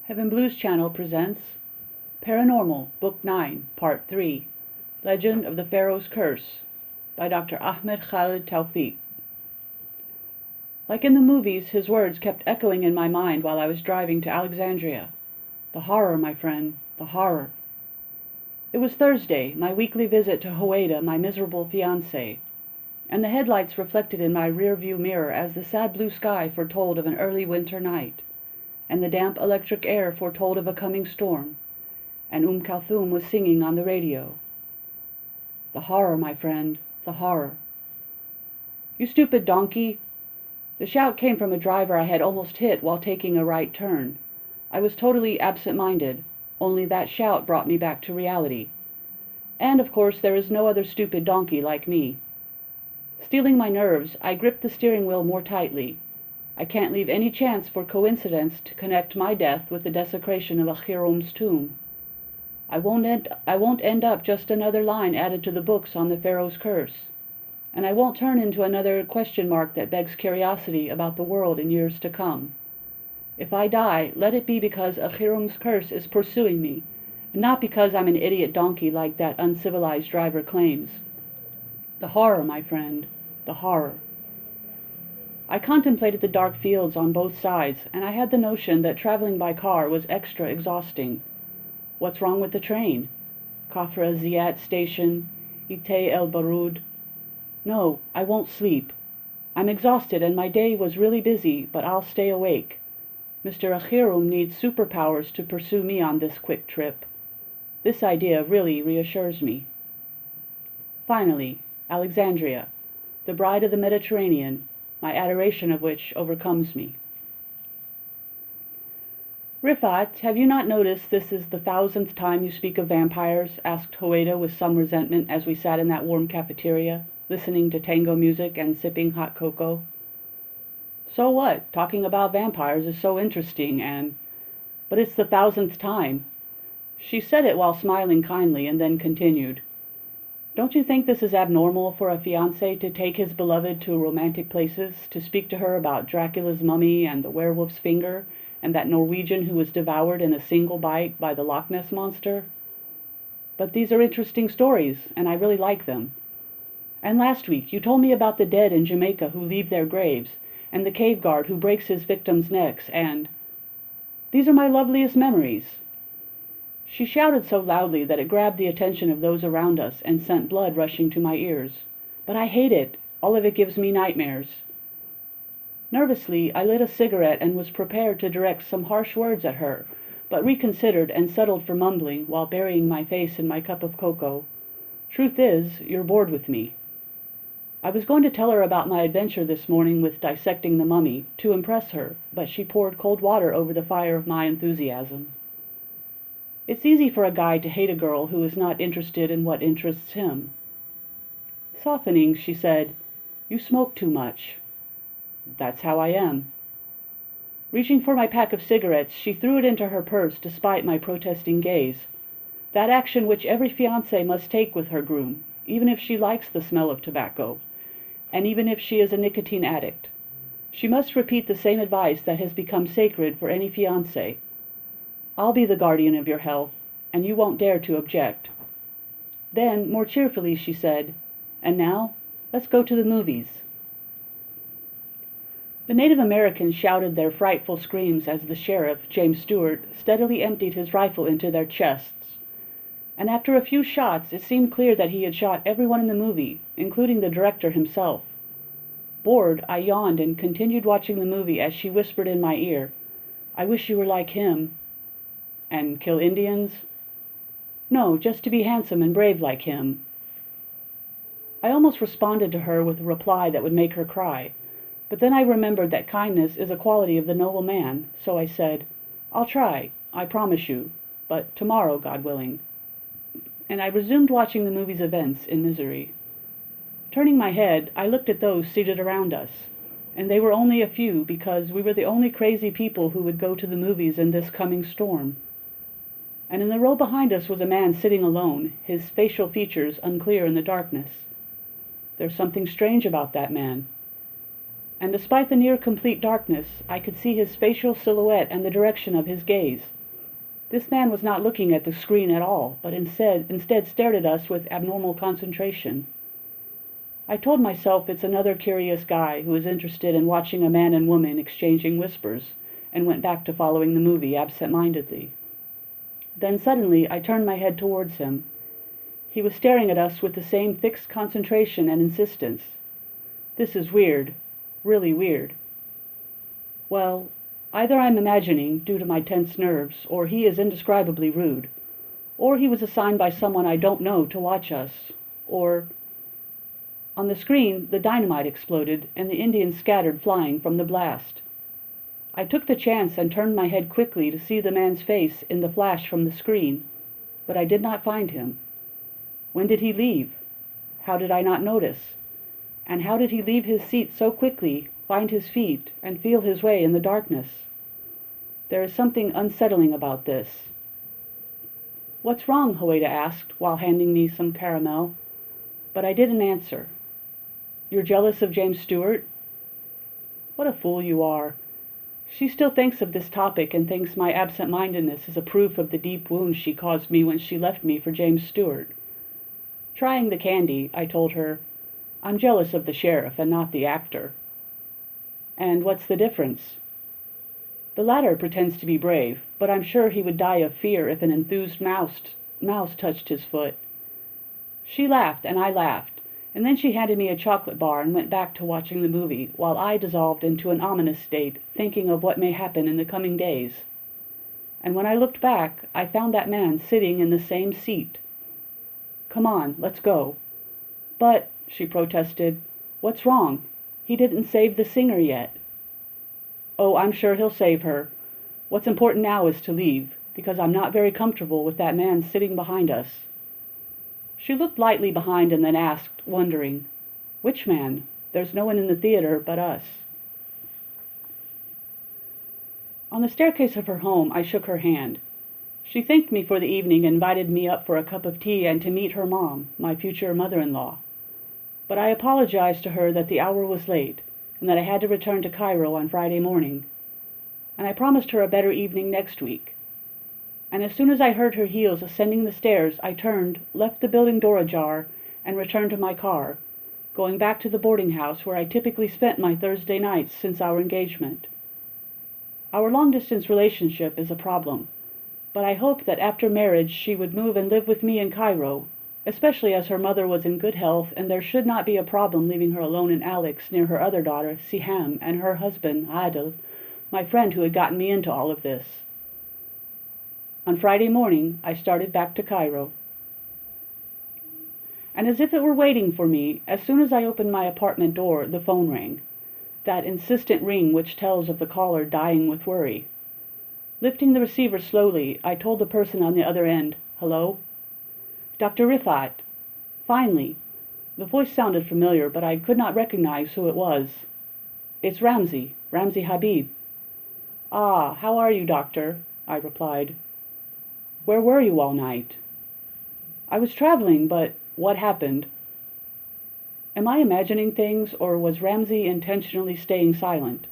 Heaven Blues Channel presents Paranormal, Book 9, Part 3, Legend of the Pharaoh's Curse, by Dr. Ahmed Khalid Tawfiq. Like in the movies, his words kept echoing in my mind while I was driving to Alexandria. The horror, my friend, the horror. It was Thursday, my weekly visit to Howeida, my miserable fiancé, and the headlights reflected in my rear-view mirror as the sad blue sky foretold of an early winter night, and the damp electric air foretold of a coming storm, and Kulthum was singing on the radio. The horror, my friend, the horror. "You stupid donkey!" The shout came from a driver I had almost hit while taking a right turn. I was totally absent-minded, only that shout brought me back to reality. And, of course, there is no other stupid donkey like me. Steeling my nerves, I gripped the steering wheel more tightly. I can't leave any chance for coincidence to connect my death with the desecration of Akhirum's tomb. I won't end up just another line added to the books on the Pharaoh's curse, and I won't turn into another question mark that begs curiosity about the world in years to come. If I die, let it be because Akhirum's curse is pursuing me, and not because I'm an idiot donkey like that uncivilized driver claims. The horror, my friend, the horror. I contemplated the dark fields on both sides, and I had the notion that traveling by car was extra exhausting. What's wrong with the train? Kafr Ziyat Station, Itay El Baroud. No, I won't sleep. I'm exhausted and my day was really busy, but I'll stay awake. Mr. Akhirum needs superpowers to pursue me on this quick trip. This idea really reassures me. Finally, Alexandria, the bride of the Mediterranean, my adoration of which overcomes me. "Rifat, have you not noticed this is the 1,000th time you speak of vampires?" asked Howeida with some resentment as we sat in that warm cafeteria, listening to tango music and sipping hot cocoa. "So what? Talking about vampires is so interesting, but it's the 1,000th time." She said it while smiling kindly, and then continued, "Don't you think this is abnormal for a fiancé to take his beloved to romantic places, to speak to her about Dracula's mummy and the werewolf's finger, and that Norwegian who was devoured in a single bite by the Loch Ness monster? But these are interesting stories, and I really like them. And last week you told me about the dead in Jamaica who leave their graves, and the cave guard who breaks his victims' necks, and these are my loveliest memories." She shouted so loudly that it grabbed the attention of those around us and sent blood rushing to my ears. "But I hate it. All of it gives me nightmares." Nervously, I lit a cigarette and was prepared to direct some harsh words at her, but reconsidered and settled for mumbling while burying my face in my cup of cocoa, "Truth is, you're bored with me." I was going to tell her about my adventure this morning with dissecting the mummy, to impress her, but she poured cold water over the fire of my enthusiasm. It's easy for a guy to hate a girl who is not interested in what interests him. Softening, she said, "You smoke too much." "That's how I am." Reaching for my pack of cigarettes, she threw it into her purse despite my protesting gaze. That action which every fiancé must take with her groom, even if she likes the smell of tobacco, and even if she is a nicotine addict. She must repeat the same advice that has become sacred for any fiancé. "I'll be the guardian of your health, and you won't dare to object." Then, more cheerfully, she said, "And now, let's go to the movies." The Native Americans shouted their frightful screams as the sheriff, James Stewart, steadily emptied his rifle into their chests. And after a few shots, it seemed clear that he had shot everyone in the movie, including the director himself. Bored, I yawned and continued watching the movie as she whispered in my ear, "I wish you were like him." "And kill Indians?" "No, just to be handsome and brave like him." I almost responded to her with a reply that would make her cry, but then I remembered that kindness is a quality of the noble man, so I said, "I'll try, I promise you, but tomorrow, God willing." And I resumed watching the movie's events in misery. Turning my head, I looked at those seated around us, and they were only a few because we were the only crazy people who would go to the movies in this coming storm. And in the row behind us was a man sitting alone, his facial features unclear in the darkness. There's something strange about that man. And despite the near-complete darkness, I could see his facial silhouette and the direction of his gaze. This man was not looking at the screen at all, but instead stared at us with abnormal concentration. I told myself it's another curious guy who is interested in watching a man and woman exchanging whispers, and went back to following the movie absent-mindedly. Then suddenly I turned my head towards him. He was staring at us with the same fixed concentration and insistence. This is weird, really weird. Well, either I'm imagining, due to my tense nerves, or he is indescribably rude, or he was assigned by someone I don't know to watch us, or... On the screen, the dynamite exploded, and the Indians scattered, flying from the blast. I took the chance and turned my head quickly to see the man's face in the flash from the screen, but I did not find him. When did he leave? How did I not notice? And how did he leave his seat so quickly, find his feet, and feel his way in the darkness? There is something unsettling about this. "What's wrong?" Hoeda asked, while handing me some caramel, but I didn't answer. "You're jealous of James Stewart?" What a fool you are. She still thinks of this topic and thinks my absent-mindedness is a proof of the deep wound she caused me when she left me for James Stewart. Trying the candy, I told her, "I'm jealous of the sheriff and not the actor." "And what's the difference?" "The latter pretends to be brave, but I'm sure he would die of fear if an enthused mouse touched his foot." She laughed, and I laughed, and then she handed me a chocolate bar and went back to watching the movie, while I dissolved into an ominous state, thinking of what may happen in the coming days. And when I looked back, I found that man sitting in the same seat. "Come on, let's go." "But," she protested, "what's wrong? He didn't save the singer yet." "Oh, I'm sure he'll save her. What's important now is to leave, because I'm not very comfortable with that man sitting behind us." She looked lightly behind and then asked, wondering, "Which man? There's no one in the theater but us." On the staircase of her home, I shook her hand. She thanked me for the evening and invited me up for a cup of tea and to meet her mom, my future mother-in-law. But I apologized to her that the hour was late, and that I had to return to Cairo on Friday morning. And I promised her a better evening next week. And as soon as I heard her heels ascending the stairs, I turned, left the building door ajar, and returned to my car, going back to the boarding house where I typically spent my Thursday nights since our engagement. Our long-distance relationship is a problem, but I hoped that after marriage she would move and live with me in Cairo, especially as her mother was in good health and there should not be a problem leaving her alone in Alex near her other daughter, Siham, and her husband, Adil, my friend who had gotten me into all of this. On Friday morning, I started back to Cairo. And as if it were waiting for me, as soon as I opened my apartment door, the phone rang. That insistent ring which tells of the caller dying with worry. Lifting the receiver slowly, I told the person on the other end, "Hello?" "Dr. Rifat." Finally. The voice sounded familiar, but I could not recognize who it was. "It's Ramzi Habib." "Ah, how are you, doctor?" I replied. "Where were you all night?" "I was traveling, but what happened?" Am I imagining things, or was Ramzi intentionally staying silent?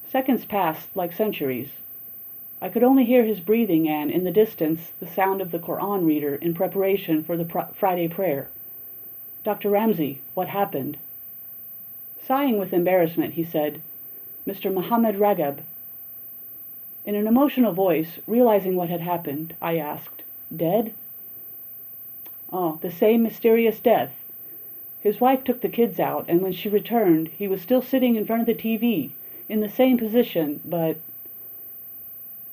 Seconds passed like centuries. I could only hear his breathing and, in the distance, the sound of the Quran reader in preparation for the Friday prayer. "Dr. Ramzi, what happened?" Sighing with embarrassment, he said, "Mr. Muhammad Ragab." In an emotional voice, realizing what had happened, I asked, "Dead?" "Oh, the same mysterious death. His wife took the kids out, and when she returned, he was still sitting in front of the TV, in the same position, but...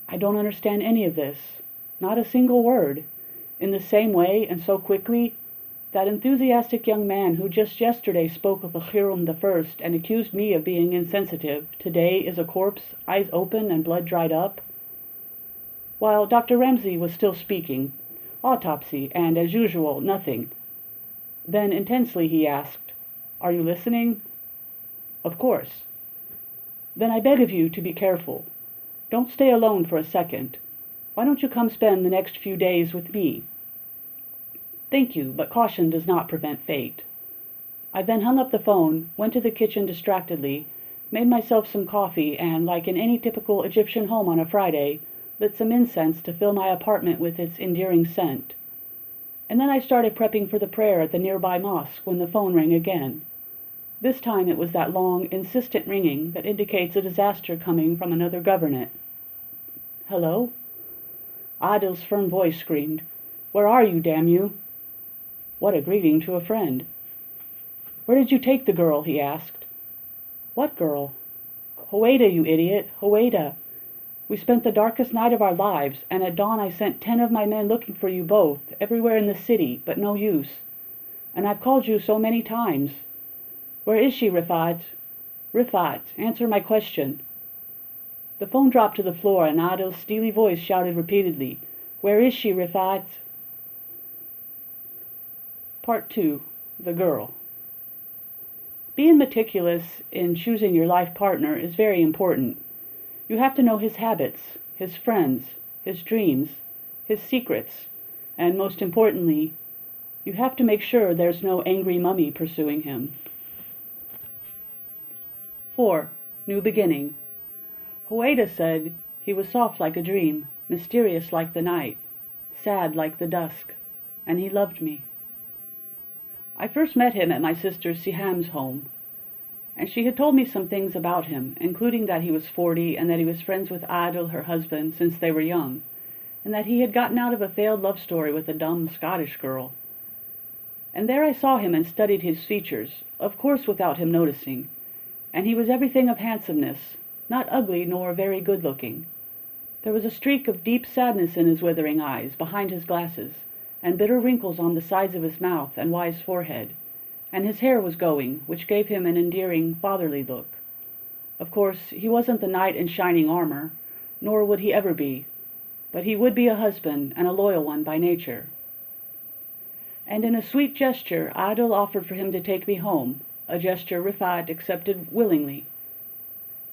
I don't understand any of this. Not a single word. In the same way, and so quickly, that enthusiastic young man who just yesterday spoke of Akhirum I and accused me of being insensitive, today is a corpse, eyes open and blood dried up. While Dr. Ramzi was still speaking, autopsy, and as usual, nothing. Then intensely he asked, "Are you listening?" "Of course." "Then I beg of you to be careful. Don't stay alone for a second. Why don't you come spend the next few days with me?" "Thank you, but caution does not prevent fate." I then hung up the phone, went to the kitchen distractedly, made myself some coffee, and, like in any typical Egyptian home on a Friday, lit some incense to fill my apartment with its endearing scent. And then I started prepping for the prayer at the nearby mosque when the phone rang again. This time it was that long, insistent ringing that indicates a disaster coming from another governorate. "Hello?" Adil's firm voice screamed, "Where are you, damn you?" What a greeting to a friend. "Where did you take the girl?" he asked. "What girl?" "Howeida, you idiot, Howeida. We spent the darkest night of our lives, and at dawn I sent 10 of my men looking for you both, everywhere in the city, but no use. And I've called you so many times. Where is she, Rifat? Rifat, answer my question." The phone dropped to the floor, and Adil's steely voice shouted repeatedly, "Where is she, Rifat?" Part 2. The Girl. Being meticulous in choosing your life partner is very important. You have to know his habits, his friends, his dreams, his secrets, and most importantly, you have to make sure there's no angry mummy pursuing him. 4. New Beginning. Howeida said he was soft like a dream, mysterious like the night, sad like the dusk, and he loved me. I first met him at my sister Siham's home, and she had told me some things about him, including that he was 40 and that he was friends with Adil, her husband, since they were young, and that he had gotten out of a failed love story with a dumb Scottish girl. And there I saw him and studied his features, of course without him noticing, and he was everything of handsomeness, not ugly nor very good-looking. There was a streak of deep sadness in his withering eyes, behind his glasses, and bitter wrinkles on the sides of his mouth and wise forehead, and his hair was going, which gave him an endearing, fatherly look. Of course, he wasn't the knight in shining armor, nor would he ever be, but he would be a husband, and a loyal one by nature. And in a sweet gesture, Adil offered for him to take me home, a gesture Rifat accepted willingly.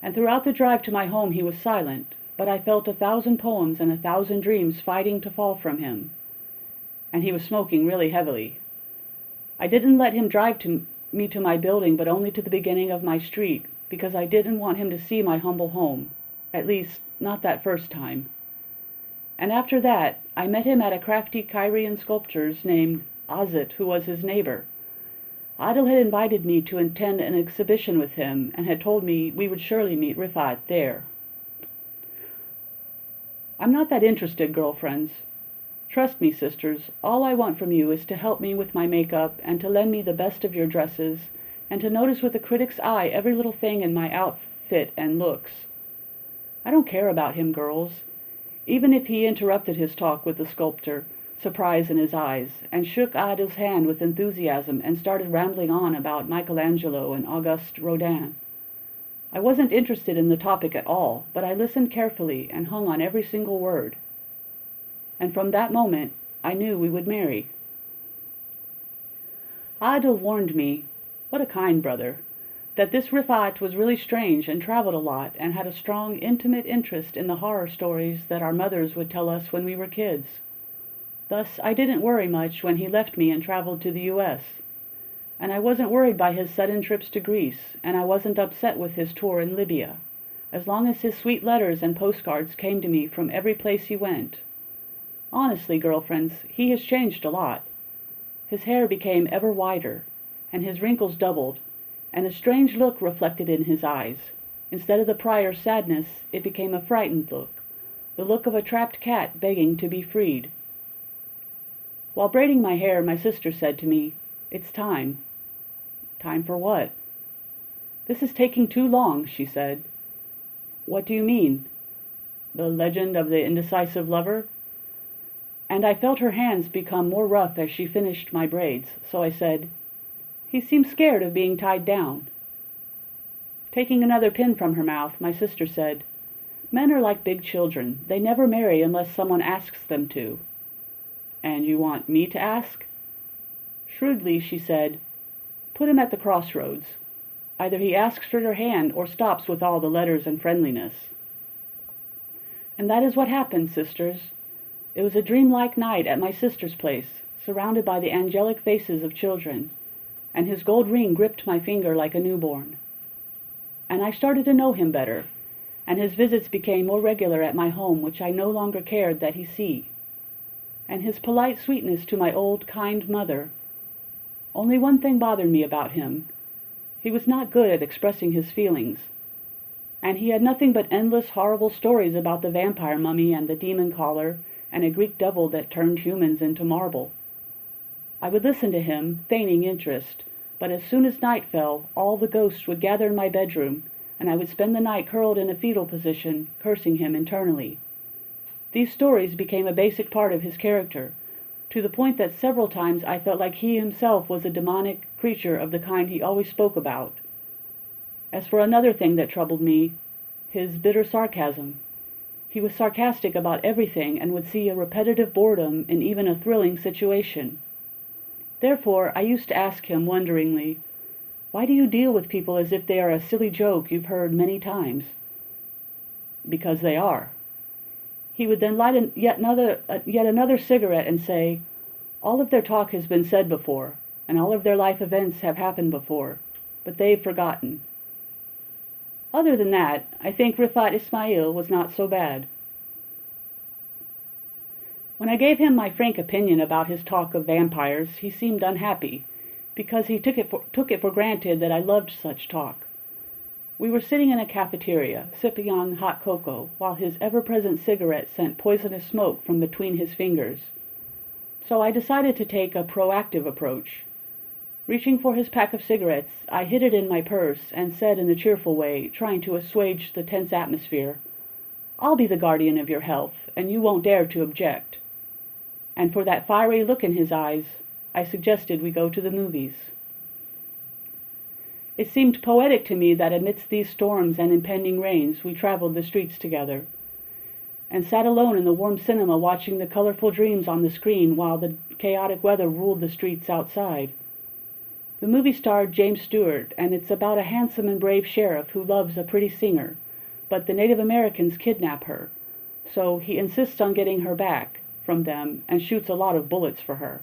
And throughout the drive to my home he was silent, but I felt 1,000 poems and 1,000 dreams fighting to fall from him. And he was smoking really heavily. I didn't let him drive me to my building, but only to the beginning of my street, because I didn't want him to see my humble home, at least not that first time. And after that, I met him at a crafty Cairene sculptor named Azit, who was his neighbor. Adil had invited me to attend an exhibition with him, and had told me we would surely meet Rifat there. I'm not that interested, girlfriends. Trust me, sisters, all I want from you is to help me with my makeup, and to lend me the best of your dresses, and to notice with a critic's eye every little thing in my outfit and looks. I don't care about him, girls. Even if he interrupted his talk with the sculptor, surprise in his eyes, and shook Adil's hand with enthusiasm and started rambling on about Michelangelo and Auguste Rodin. I wasn't interested in the topic at all, but I listened carefully and hung on every single word. And from that moment, I knew we would marry. Adil warned me, what a kind brother, that this Rifat was really strange and traveled a lot and had a strong, intimate interest in the horror stories that our mothers would tell us when we were kids. Thus, I didn't worry much when he left me and traveled to the U.S. And I wasn't worried by his sudden trips to Greece, and I wasn't upset with his tour in Libya, as long as his sweet letters and postcards came to me from every place he went. Honestly, girlfriends, he has changed a lot. His hair became ever wider, and his wrinkles doubled, and a strange look reflected in his eyes. Instead of the prior sadness, it became a frightened look, the look of a trapped cat begging to be freed. While braiding my hair, my sister said to me, "It's time." "Time for what?" "This is taking too long," she said. "What do you mean?" "The legend of the indecisive lover?" And I felt her hands become more rough as she finished my braids, so I said, "He seems scared of being tied down." Taking another pin from her mouth, my sister said, "Men are like big children. They never marry unless someone asks them to." "And you want me to ask?" Shrewdly, she said, "Put him at the crossroads. Either he asks for your hand or stops with all the letters and friendliness." And that is what happened, sisters. It was a dreamlike night at my sister's place, surrounded by the angelic faces of children, and his gold ring gripped my finger like a newborn. And I started to know him better, and his visits became more regular at my home, which I no longer cared that he see, and his polite sweetness to my old, kind mother. Only one thing bothered me about him. He was not good at expressing his feelings, and he had nothing but endless, horrible stories about the vampire mummy and the demon caller and a Greek devil that turned humans into marble. I would listen to him, feigning interest, but as soon as night fell, all the ghosts would gather in my bedroom, and I would spend the night curled in a fetal position, cursing him internally. These stories became a basic part of his character, to the point that several times I felt like he himself was a demonic creature of the kind he always spoke about. As for another thing that troubled me, his bitter sarcasm. He was sarcastic about everything and would see a repetitive boredom in even a thrilling situation. Therefore, I used to ask him wonderingly, "Why do you deal with people as if they are a silly joke you've heard many times?" "Because they are." He would then light yet another cigarette and say, "All of their talk has been said before, and all of their life events have happened before, but they've forgotten." Other than that, I think Rifat Ismail was not so bad. When I gave him my frank opinion about his talk of vampires, he seemed unhappy, because he took it for granted that I loved such talk. We were sitting in a cafeteria, sipping on hot cocoa, while his ever-present cigarette sent poisonous smoke from between his fingers. So I decided to take a proactive approach. Reaching for his pack of cigarettes, I hid it in my purse and said in a cheerful way, trying to assuage the tense atmosphere, "I'll be the guardian of your health, and you won't dare to object." And for that fiery look in his eyes, I suggested we go to the movies. It seemed poetic to me that amidst these storms and impending rains we traveled the streets together, and sat alone in the warm cinema watching the colorful dreams on the screen while the chaotic weather ruled the streets outside. The movie starred James Stewart, and it's about a handsome and brave sheriff who loves a pretty singer, but the Native Americans kidnap her, so he insists on getting her back from them and shoots a lot of bullets for her.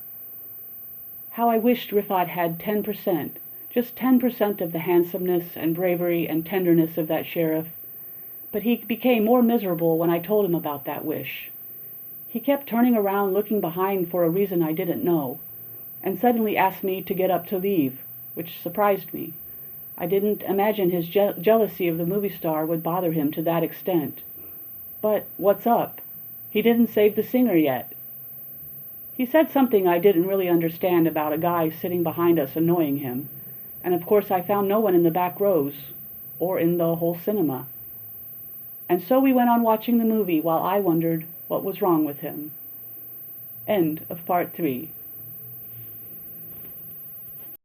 How I wished Rifat had 10%, just 10% of the handsomeness and bravery and tenderness of that sheriff, but he became more miserable when I told him about that wish. He kept turning around looking behind for a reason I didn't know, and suddenly asked me to get up to leave, which surprised me. I didn't imagine his jealousy of the movie star would bother him to that extent. But what's up? He didn't save the singer yet. He said something I didn't really understand about a guy sitting behind us annoying him, and of course I found no one in the back rows, or in the whole cinema. And so we went on watching the movie while I wondered what was wrong with him. End of Part 3.